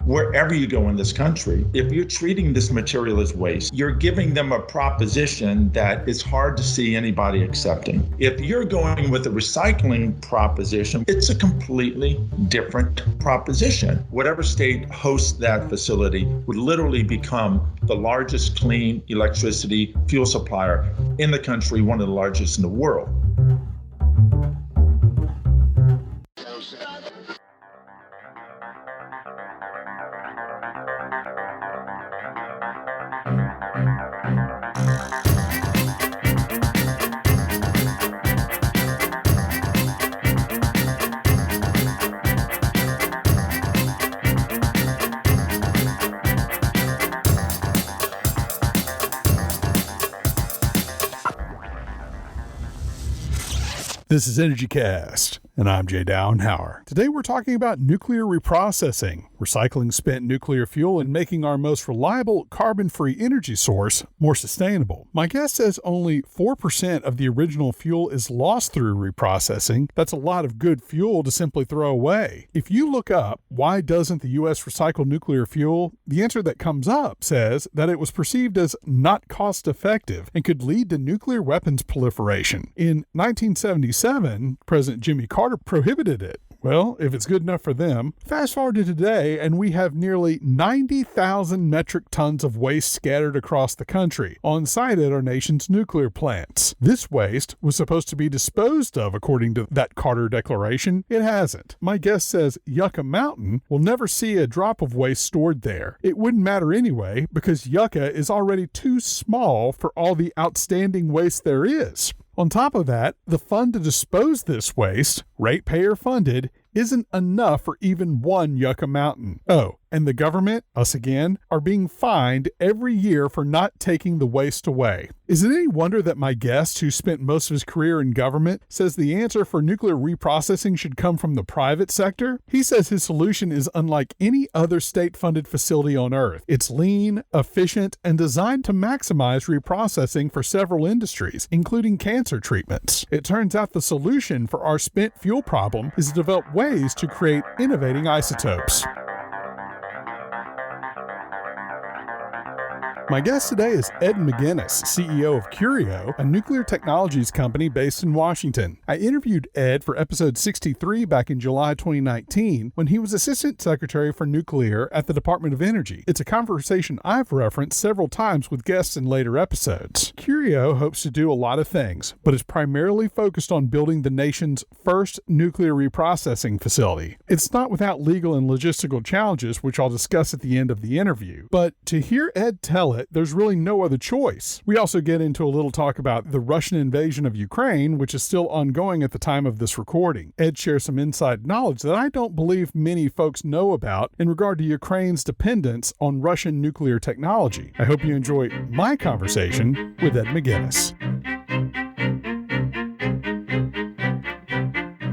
wherever you go in this country, if you're treating this material as waste, you're giving them a proposition that is hard to see anybody accepting. If you're going with a recycling proposition, it's a completely different proposition. Whatever state hosts that facility would literally become the largest clean electricity fuel supplier in the country, one of the largest in the world. This is EnergyCast, and I'm Jay Downhauer. Today we're talking about nuclear reprocessing, recycling spent nuclear fuel and making our most reliable carbon-free energy source more sustainable. My guest says only 4% of the original fuel is lost through reprocessing. That's a lot of good fuel to simply throw away. If you look up, why doesn't the U.S. recycle nuclear fuel, the answer that comes up says that it was perceived as not cost-effective and could lead to nuclear weapons proliferation. In 1977, President Jimmy Carter prohibited it. Well, if it's good enough for them, fast forward to today, and we have nearly 90,000 metric tons of waste scattered across the country, on site at our nation's nuclear plants. This waste was supposed to be disposed of according to that Carter declaration. It hasn't. My guest says Yucca Mountain will never see a drop of waste stored there. It wouldn't matter anyway, because Yucca is already too small for all the outstanding waste there is. On top of that, the fund to dispose this waste, ratepayer funded, isn't enough for even one Yucca Mountain. Oh, and the government, us again, are being fined every year for not taking the waste away. Is it any wonder that my guest, who spent most of his career in government, says the answer for nuclear reprocessing should come from the private sector? He says his solution is unlike any other state-funded facility on Earth. It's lean, efficient, and designed to maximize reprocessing for several industries, including cancer treatments. It turns out the solution for our spent fuel problem is to develop ways to create innovating isotopes. My guest today is Ed McGinnis, CEO of Curio, a nuclear technologies company based in Washington. I interviewed Ed for episode 63 back in July 2019 when he was Assistant Secretary for Nuclear at the Department of Energy. It's a conversation I've referenced several times with guests in later episodes. Curio hopes to do a lot of things, but is primarily focused on building the nation's first nuclear reprocessing facility. It's not without legal and logistical challenges, which I'll discuss at the end of the interview. But to hear Ed tell it, there's really no other choice. We also get into a little talk about the Russian invasion of Ukraine, which is still ongoing at the time of this recording. Ed shares some inside knowledge that I don't believe many folks know about in regard to Ukraine's dependence on Russian nuclear technology. I hope you enjoy my conversation with Ed McGinnis.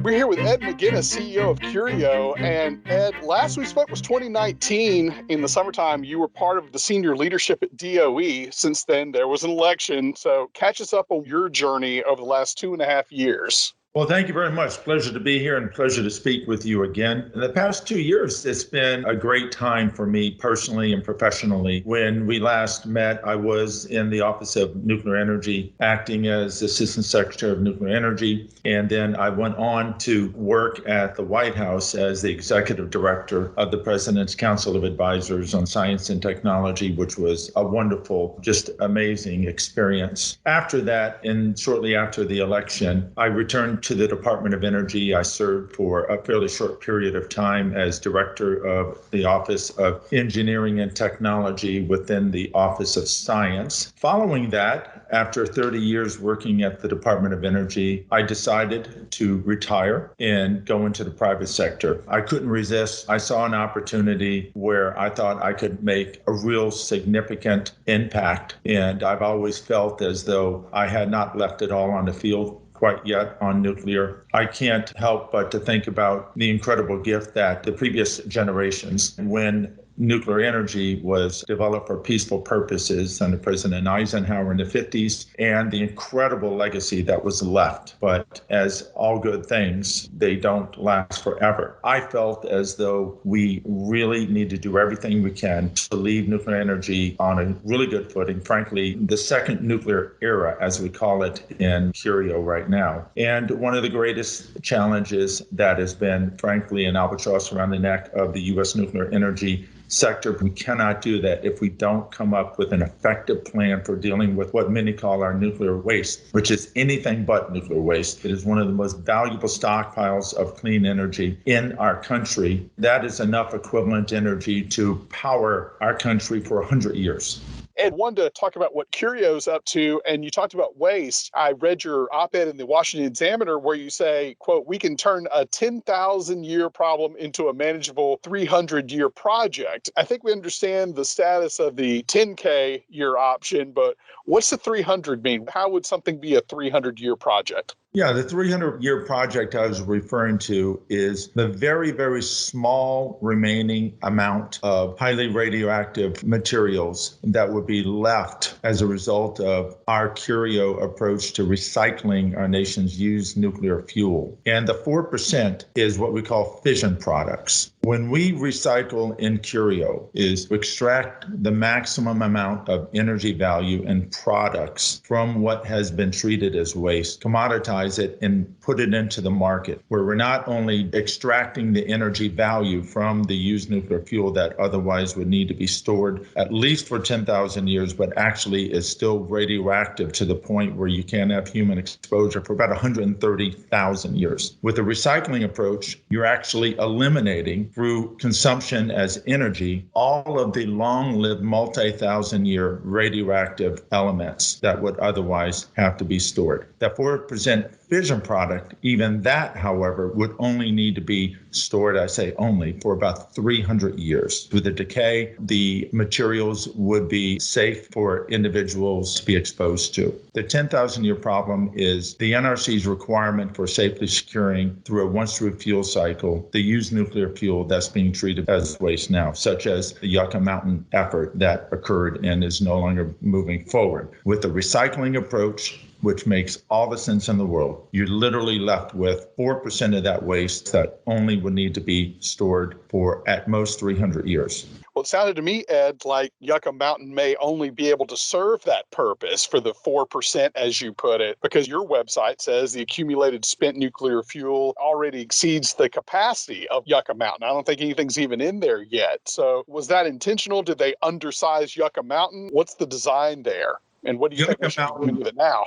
We're here with Ed McGinnis, CEO of Curio. And Ed, last we spoke was 2019. In the summertime, you were part of the senior leadership at DOE. Since then, there was an election. So catch us up on your journey over the last 2.5 years. Well, thank you very much. Pleasure to be here and pleasure to speak with you again. In the past 2 years, it's been a great time for me personally and professionally. When we last met, I was in the Office of Nuclear Energy, acting as Assistant Secretary of Nuclear Energy. And then I went on to work at the White House as the Executive Director of the President's Council of Advisors on Science and Technology, which was a wonderful, just amazing experience. After that, and shortly after the election, I returned to the Department of Energy. I served for a fairly short period of time as Director of the Office of Engineering and Technology within the Office of Science. Following that, after 30 years working at the Department of Energy, I decided to retire and go into the private sector. I couldn't resist. I saw an opportunity where I thought I could make a real significant impact. And I've always felt as though I had not left it all on the field quite yet on nuclear. I can't help but to think about the incredible gift that the previous generations, when nuclear energy was developed for peaceful purposes under President Eisenhower in the 50s, and the incredible legacy that was left. But as all good things, they don't last forever. I felt as though we really need to do everything we can to leave nuclear energy on a really good footing. Frankly, the second nuclear era, as we call it in Curio right now. And one of the greatest challenges that has been, frankly, an albatross around the neck of the U.S. nuclear energy sector. We cannot do that if we don't come up with an effective plan for dealing with what many call our nuclear waste, which is anything but nuclear waste. It is one of the most valuable stockpiles of clean energy in our country. That is enough equivalent energy to power our country for 100 years. Ed, wanted to talk about what Curio's up to, and you talked about waste. I read your op-ed in the Washington Examiner where you say, quote, "We can turn a 10,000-year problem into a manageable 300-year project." I think we understand the status of the 10K year option, but what's the 300 mean? How would something be a 300-year project? Yeah, the 300-year project I was referring to is the very, very small remaining amount of highly radioactive materials that would be left as a result of our Curio approach to recycling our nation's used nuclear fuel. And the 4% is what we call fission products. When we recycle in Curio is extract the maximum amount of energy value and products from what has been treated as waste, commoditize it and put it into the market, where we're not only extracting the energy value from the used nuclear fuel that otherwise would need to be stored at least for 10,000 years, but actually is still radioactive to the point where you can't have human exposure for about 130,000 years. With the recycling approach, you're actually eliminating through consumption as energy all of the long-lived multi-thousand-year radioactive elements that would otherwise have to be stored. That 4% fission product, even that, however, would only need to be stored, I say only, for about 300 years. With the decay, the materials would be safe for individuals to be exposed to. The 10,000-year problem is the NRC's requirement for safely securing through a once-through fuel cycle the used nuclear fuel that's being treated as waste now, such as the Yucca Mountain effort that occurred and is no longer moving forward. With the recycling approach, which makes all the sense in the world, you're literally left with 4% of that waste that only would need to be stored for at most 300 years. Well, it sounded to me, Ed, like Yucca Mountain may only be able to serve that purpose for the 4%, as you put it, because your website says the accumulated spent nuclear fuel already exceeds the capacity of Yucca Mountain. I don't think anything's even in there yet. So was that intentional? Did they undersize Yucca Mountain? What's the design there? And what do you think we should be doing with it now?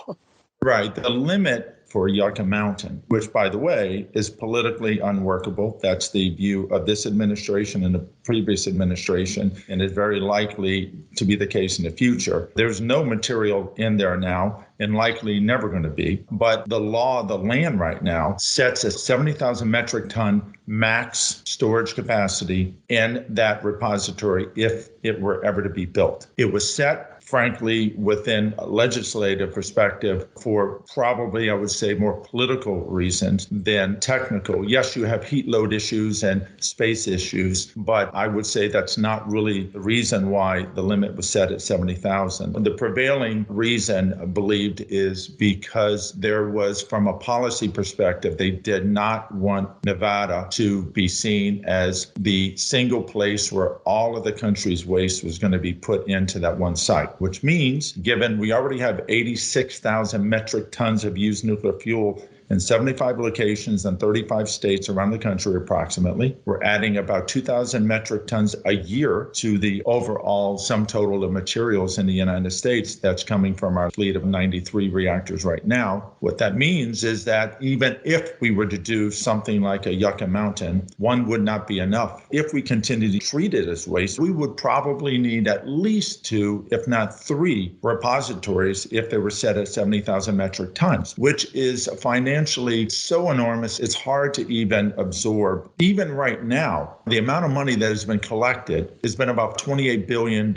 Right. The limit for Yucca Mountain, which, by the way, is politically unworkable. That's the view of this administration and the previous administration, and is very likely to be the case in the future. There's no material in there now, and likely never going to be. But the law of the land right now sets a 70,000 metric ton max storage capacity in that repository if it were ever to be built. It was set, frankly, within a legislative perspective for probably, I would say, more political reasons than technical. Yes, you have heat load issues and space issues, but I would say that's not really the reason why the limit was set at 70,000. The prevailing reason believed is because there was, from a policy perspective, they did not want Nevada to be seen as the single place where all of the country's waste was going to be put into that one site. Which means, given we already have 86,000 metric tons of used nuclear fuel in 75 locations in 35 states around the country approximately, we're adding about 2,000 metric tons a year to the overall sum total of materials in the United States that's coming from our fleet of 93 reactors right now. What that means is that even if we were to do something like a Yucca Mountain, one would not be enough. If we continue to treat it as waste, we would probably need at least 2, if not 3, repositories if they were set at 70,000 metric tons, which is financially financially so enormous, it's hard to even absorb. Even right now, the amount of money that has been collected has been about $28 billion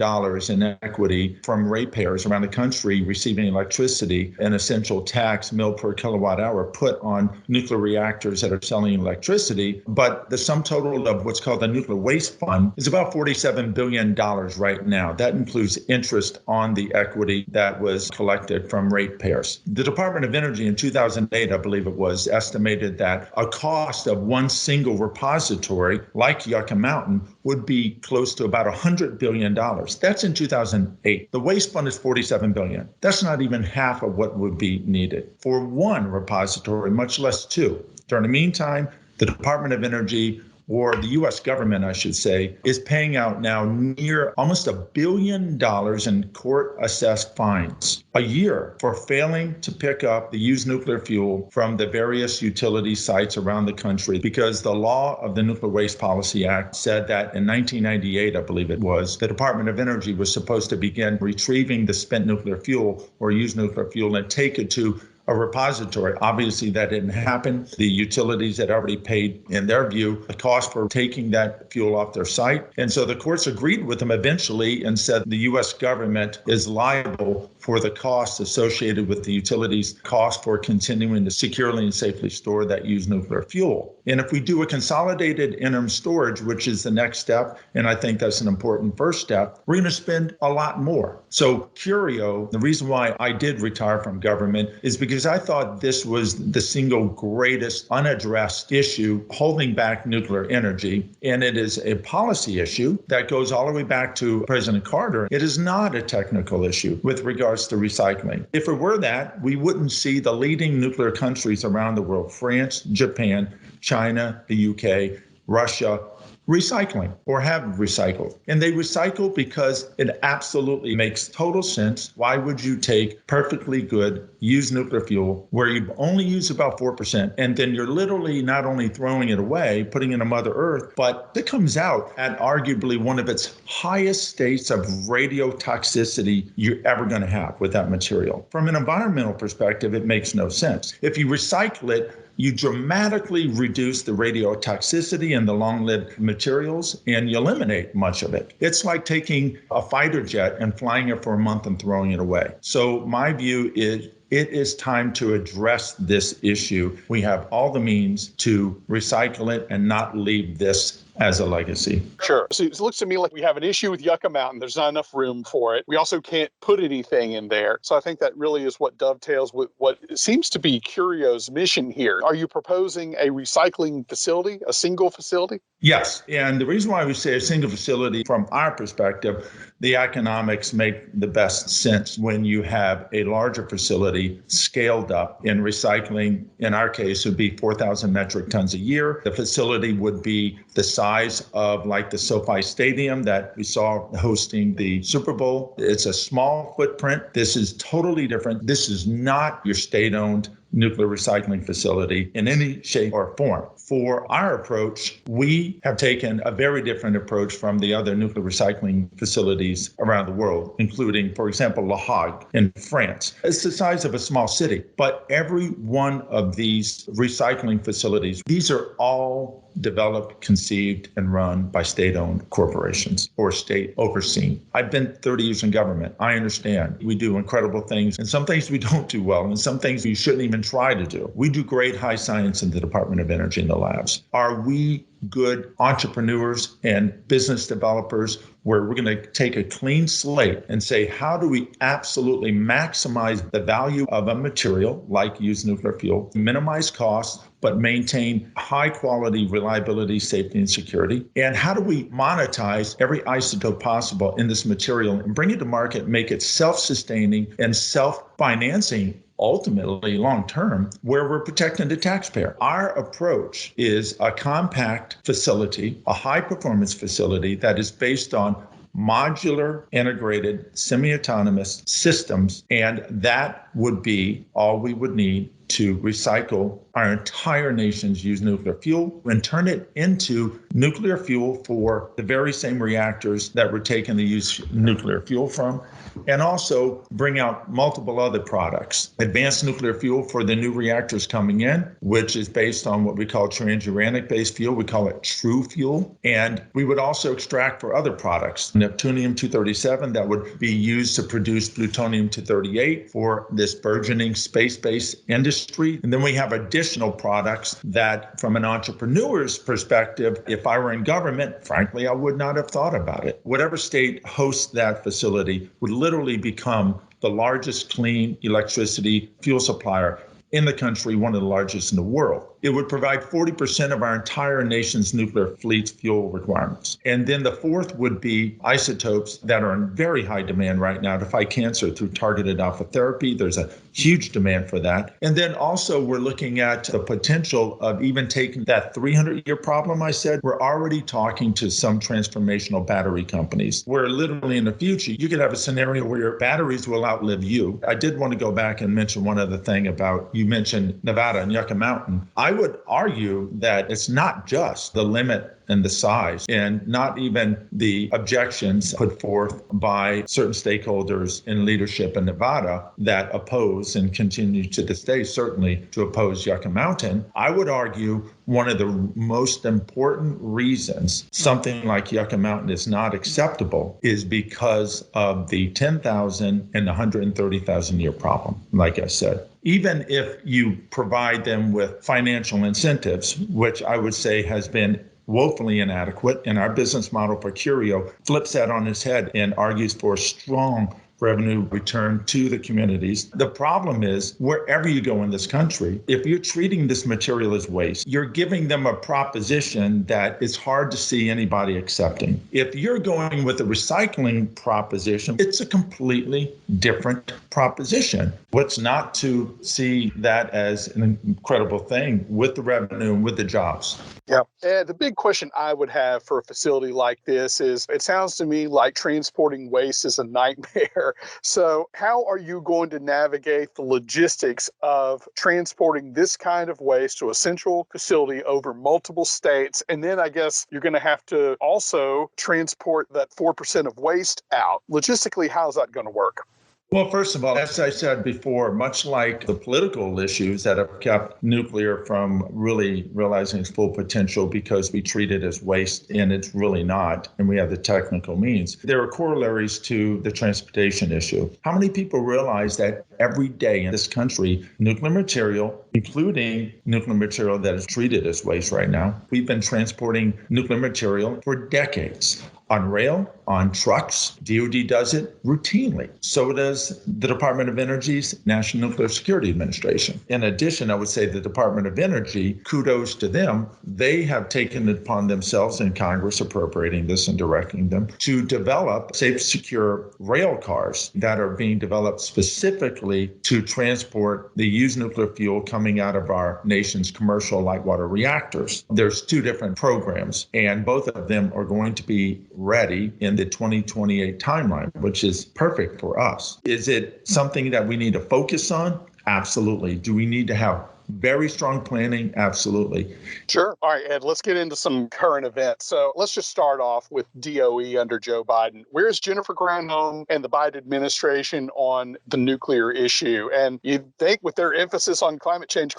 in equity from ratepayers around the country receiving electricity, an essential tax, mil per kilowatt hour, put on nuclear reactors that are selling electricity. But the sum total of what's called the Nuclear Waste Fund is about $47 billion right now. That includes interest on the equity that was collected from ratepayers. The Department of Energy in 2008, I believe it was, estimated that a cost of one single repository like Yucca Mountain would be close to about $100 billion. That's in 2008. The waste fund is $47 billion. That's not even half of what would be needed for one repository, much less two. During the meantime, the Department of Energy, or the U.S. government, I should say, is paying out now near almost $1 billion in court-assessed fines a year for failing to pick up the used nuclear fuel from the various utility sites around the country, because the law of the Nuclear Waste Policy Act said that in 1998, I believe it was, the Department of Energy was supposed to begin retrieving the spent nuclear fuel or used nuclear fuel and take it to a repository. Obviously, that didn't happen. The utilities had already paid, in their view, the cost for taking that fuel off their site. And so the courts agreed with them eventually and said the U.S. government is liable for the costs associated with the utilities' cost for continuing to securely and safely store that used nuclear fuel. And if we do a consolidated interim storage, which is the next step, and I think that's an important first step, we're going to spend a lot more. So Curio, the reason why I did retire from government is because I thought this was the single greatest unaddressed issue holding back nuclear energy. And it is a policy issue that goes all the way back to President Carter. It is not a technical issue with regards to recycling. If it were that, we wouldn't see the leading nuclear countries around the world, France, Japan, China, the UK, Russia, recycling or have recycled. And they recycle because it absolutely makes total sense. Why would you take perfectly good used nuclear fuel where you only use about 4%, and then you're literally not only throwing it away, putting it in Mother Earth, but it comes out at arguably one of its highest states of radiotoxicity you're ever going to have with that material. From an environmental perspective, it makes no sense. If you recycle it, you dramatically reduce the radiotoxicity and the long-lived materials, and you eliminate much of it. It's like taking a fighter jet and flying it for a month and throwing it away. So my view is it is time to address this issue. We have all the means to recycle it and not leave this as a legacy. Sure. So it looks to me like we have an issue with Yucca Mountain. There's not enough room for it. We also can't put anything in there. So I think that really is what dovetails with what seems to be Curio's mission here. Are you proposing a recycling facility, a single facility? Yes. And the reason why we say a single facility, from our perspective, the economics make the best sense when you have a larger facility scaled up in recycling. In our case, it would be 4,000 metric tons a year. The facility would be the size of like the SoFi Stadium that we saw hosting the Super Bowl. It's a small footprint. This is totally different. This is not your state-owned nuclear recycling facility in any shape or form. For our approach, we have taken a very different approach from the other nuclear recycling facilities around the world, including, for example, Le Hague in France. It's the size of a small city, but every one of these recycling facilities, these are all developed, conceived, and run by state-owned corporations or state overseen. I've been 30 years in government. I understand. We do incredible things, and some things we don't do well, and some things we shouldn't even try to do. We do great high science in the Department of Energy in the labs. Are we good entrepreneurs and business developers where we're going to take a clean slate and say, how do we absolutely maximize the value of a material like used nuclear fuel, minimize costs, but maintain high quality, reliability, safety, and security? And how do we monetize every isotope possible in this material and bring it to market, make it self-sustaining and self-financing, ultimately long-term, where we're protecting the taxpayer? Our approach is a compact facility, a high-performance facility that is based on modular, integrated, semi-autonomous systems, and that would be all we would need to recycle our entire nation's used nuclear fuel and turn it into nuclear fuel for the very same reactors that we're taking the used nuclear fuel from, and also bring out multiple other products. Advanced nuclear fuel for the new reactors coming in, which is based on what we call transuranic-based fuel. We call it true fuel. And we would also extract for other products, Neptunium-237 that would be used to produce plutonium-238 for this burgeoning space-based industry. And then we have additional products that, from an entrepreneur's perspective, if I were in government, frankly, I would not have thought about it. Whatever state hosts that facility would literally become the largest clean electricity fuel supplier in the country, one of the largest in the world. It would provide 40% of our entire nation's nuclear fleet's fuel requirements. And then the fourth would be isotopes that are in very high demand right now to fight cancer through targeted alpha therapy. There's a huge demand for that. And then also we're looking at the potential of even taking that 300-year problem I said. We're already talking to some transformational battery companies where literally in the future, you could have a scenario where your batteries will outlive you. I did want to go back and mention one other thing about, you mentioned Nevada and Yucca Mountain. I would argue that it's not just the limit and the size, and not even the objections put forth by certain stakeholders in leadership in Nevada that oppose and continue to this day, certainly to oppose Yucca Mountain. I would argue one of the most important reasons something like Yucca Mountain is not acceptable is because of the 10,000 and the 130,000 year problem, like I said. Even if you provide them with financial incentives, which I would say has been woefully inadequate, and our business model for Curio flips that on its head and argues for strong revenue return to the communities. The problem is, wherever you go in this country, if you're treating this material as waste, you're giving them a proposition that is hard to see anybody accepting. If you're going with a recycling proposition, it's a completely different proposition. What's not to see that as an incredible thing with the revenue and with the jobs? Yeah. And the big question I would have for a facility like this is, it sounds to me like transporting waste is a nightmare. So how are you going to navigate the logistics of transporting this kind of waste to a central facility over multiple states? And then I guess you're going to have to also transport that 4% of waste out. Logistically, how's that going to work? Well, first of all, as I said before, much like the political issues that have kept nuclear from really realizing its full potential because we treat it as waste and it's really not, and we have the technical means, there are corollaries to the transportation issue. How many people realize that every day in this country, nuclear material, including nuclear material that is treated as waste right now, we've been transporting nuclear material for decades. On rail, on trucks. DOD does it routinely. So does the Department of Energy's National Nuclear Security Administration. In addition, I would say the Department of Energy, kudos to them, they have taken it upon themselves, in Congress appropriating this and directing them, to develop safe, secure rail cars that are being developed specifically to transport the used nuclear fuel coming out of our nation's commercial light water reactors. There's two different programs, and both of them are going to be ready in the 2028 timeline, which is perfect for us. Is it something that we need to focus on? Absolutely. Do we need to have very strong planning? Absolutely. Sure. All right, Ed, let's get into some current events. So let's just start off with DOE under Joe Biden. Where's Jennifer Granholm and the Biden administration on the nuclear issue? And you'd think with their emphasis on climate change,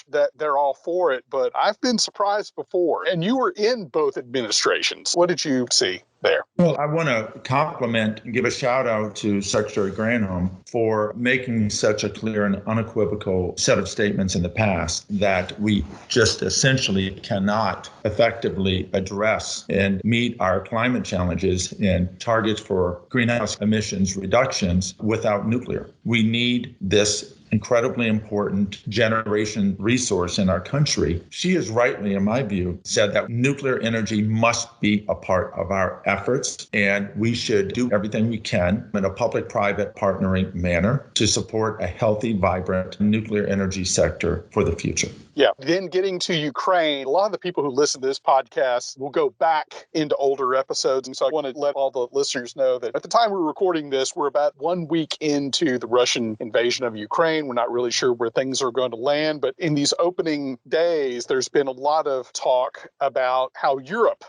that they're all for it. But I've been surprised before. And you were in both administrations. What did you see there? Well, I want to compliment and give a shout out to Secretary Granholm for making such a clear and unequivocal set of statements in the past that we just essentially cannot effectively address and meet our climate challenges and targets for greenhouse emissions reductions without nuclear. We need this incredibly important generation resource in our country. She has rightly, in my view, said that nuclear energy must be a part of our efforts, and we should do everything we can in a public-private partnering manner to support a healthy, vibrant nuclear energy sector for the future. Yeah. Then getting to Ukraine, a lot of the people who listen to this podcast will go back into older episodes. And so I want to let all the listeners know that at the time we're recording this, we're about 1 week into the Russian invasion of Ukraine. Ukraine. We're not really sure where things are going to land. But in these opening days, there's been a lot of talk about how Europe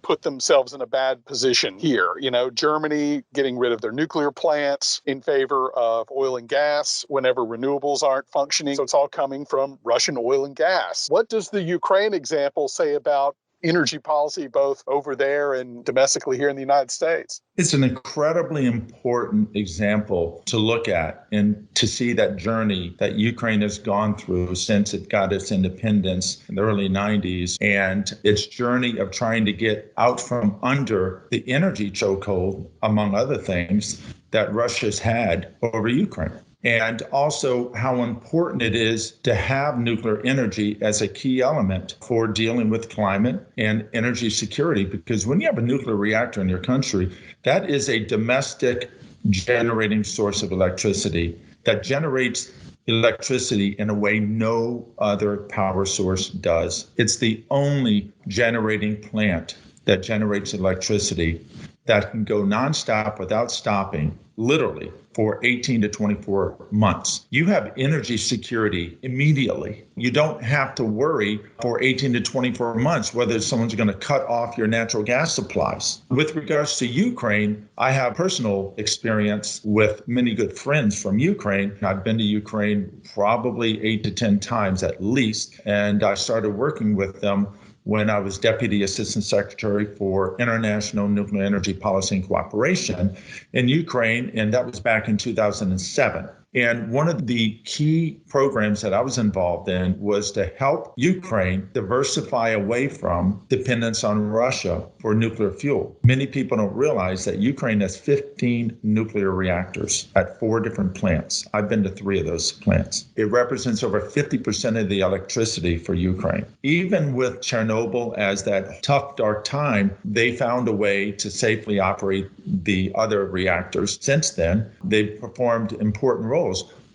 put themselves in a bad position here. Germany getting rid of their nuclear plants in favor of oil and gas whenever renewables aren't functioning. So it's all coming from Russian oil and gas. What does the Ukraine example say about energy policy, both over there and domestically here in the United States? It's an incredibly important example to look at and to see that journey that Ukraine has gone through since it got its independence in the early 90s, and its journey of trying to get out from under the energy chokehold, among other things, that Russia's had over Ukraine. And also how important it is to have nuclear energy as a key element for dealing with climate and energy security. Because when you have a nuclear reactor in your country, that is a domestic generating source of electricity that generates electricity in a way no other power source does. It's the only generating plant that generates electricity that can go nonstop without stopping, literally, for 18 to 24 months. You have energy security immediately. You don't have to worry for 18 to 24 months whether someone's going to cut off your natural gas supplies. With regards to Ukraine, I have personal experience with many good friends from Ukraine. I've been to Ukraine probably 8 to 10 times at least, and I started working with them when I was Deputy Assistant Secretary for International Nuclear Energy Policy and Cooperation in Ukraine, and that was back in 2007. And one of the key programs that I was involved in was to help Ukraine diversify away from dependence on Russia for nuclear fuel. Many people don't realize that Ukraine has 15 nuclear reactors at 4 different plants. I've been to 3 of those plants. It represents over 50% of the electricity for Ukraine. Even with Chernobyl as that tough, dark time, they found a way to safely operate the other reactors. Since then, they've performed important roles.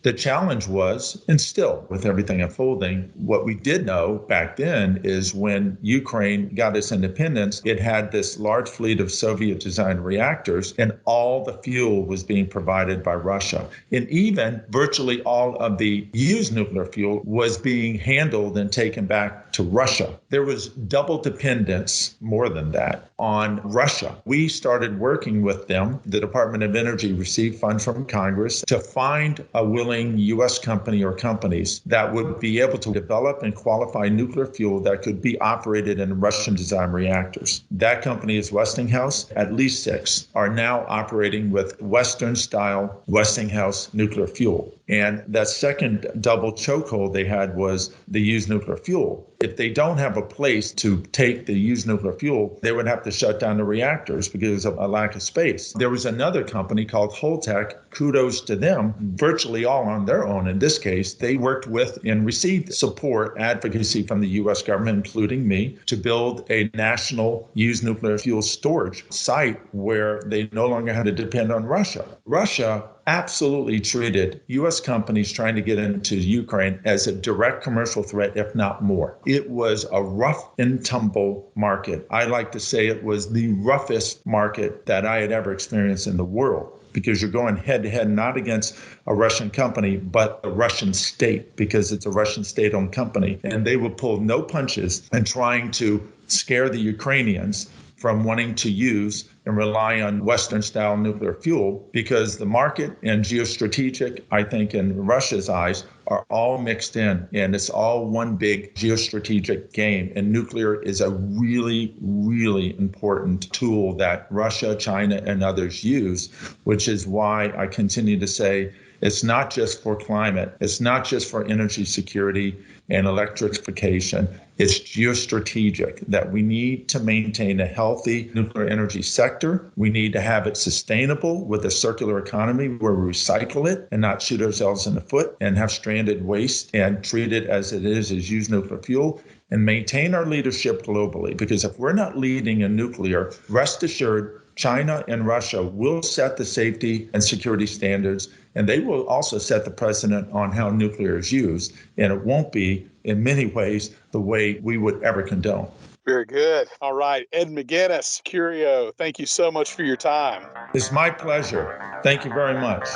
The challenge was, and still with everything unfolding, what we did know back then is when Ukraine got its independence, it had this large fleet of Soviet-designed reactors, and all the fuel was being provided by Russia. And even virtually all of the used nuclear fuel was being handled and taken back to Russia. There was double dependence, more than that, on Russia. We started working with them. The Department of Energy received funds from Congress to find a willing U.S. company or companies that would be able to develop and qualify nuclear fuel that could be operated in Russian-designed reactors. That company is Westinghouse. At least 6 are now operating with Western-style Westinghouse nuclear fuel. And that second double chokehold they had was the used nuclear fuel. If they don't have a place to take the used nuclear fuel, they would have to shut down the reactors because of a lack of space. There was another company called Holtec. Kudos to them, virtually all on their own. In this case, they worked with and received support, advocacy from the U.S. government, including me, to build a national used nuclear fuel storage site where they no longer had to depend on Russia. Russia absolutely treated U.S. companies trying to get into Ukraine as a direct commercial threat, if not more. It was a rough and tumble market. I like to say it was the roughest market that I had ever experienced in the world, because you're going head to head, not against a Russian company, but a Russian state, because it's a Russian state-owned company. And they would pull no punches in trying to scare the Ukrainians from wanting to use and rely on Western-style nuclear fuel, because the market and geostrategic, I think in Russia's eyes, are all mixed in, and it's all one big geostrategic game. And nuclear is a really, really important tool that Russia, China, and others use, which is why I continue to say it's not just for climate, it's not just for energy security and electrification. It's geostrategic, that we need to maintain a healthy nuclear energy sector. We need to have it sustainable with a circular economy where we recycle it and not shoot ourselves in the foot and have stranded waste and treat it as it is, as used nuclear fuel, and maintain our leadership globally. Because if we're not leading in nuclear, rest assured, China and Russia will set the safety and security standards, and they will also set the precedent on how nuclear is used. And it won't be, in many ways, the way we would ever condone. Very good. All right. Ed McGinnis, Curio, thank you so much for your time. It's my pleasure. Thank you very much.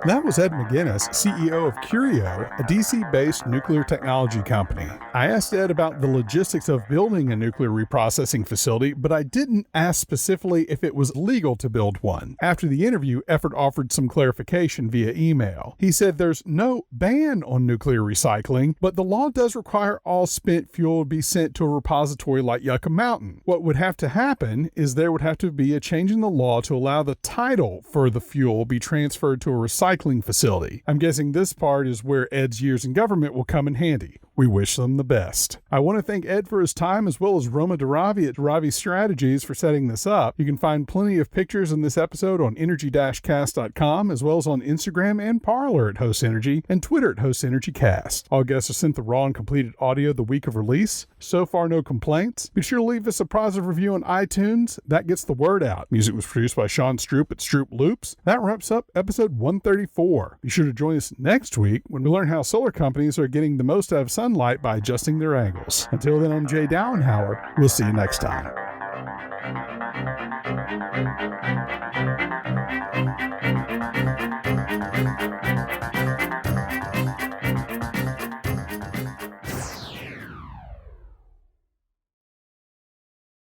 That was Ed McGinnis, CEO of Curio, a DC-based nuclear technology company. I asked Ed about the logistics of building a nuclear reprocessing facility, but I didn't ask specifically if it was legal to build one. After the interview, Effort offered some clarification via email. He said there's no ban on nuclear recycling, but the law does require all spent fuel to be sent to a repository like Yucca Mountain. What would have to happen is there would have to be a change in the law to allow the title for the fuel be transferred to a recycling facility. I'm guessing this part is where Ed's years in government will come in handy. We wish them the best. I want to thank Ed for his time, as well as Roma Daravi at Daravi Strategies for setting this up. You can find plenty of pictures in this episode on energy-cast.com, as well as on Instagram and Parler at Host Energy, and Twitter at Host Energy Cast. All guests are sent the raw and completed audio the week of release. So far, no complaints. Be sure to leave us a positive review on iTunes. That gets the word out. Music was produced by Sean Stroop at Stroop Loops. That wraps up episode 134. Be sure to join us next week when we learn how solar companies are getting the most out of sunlight by adjusting their angles. Until then, I'm Jay Downhauer. We'll see you next time.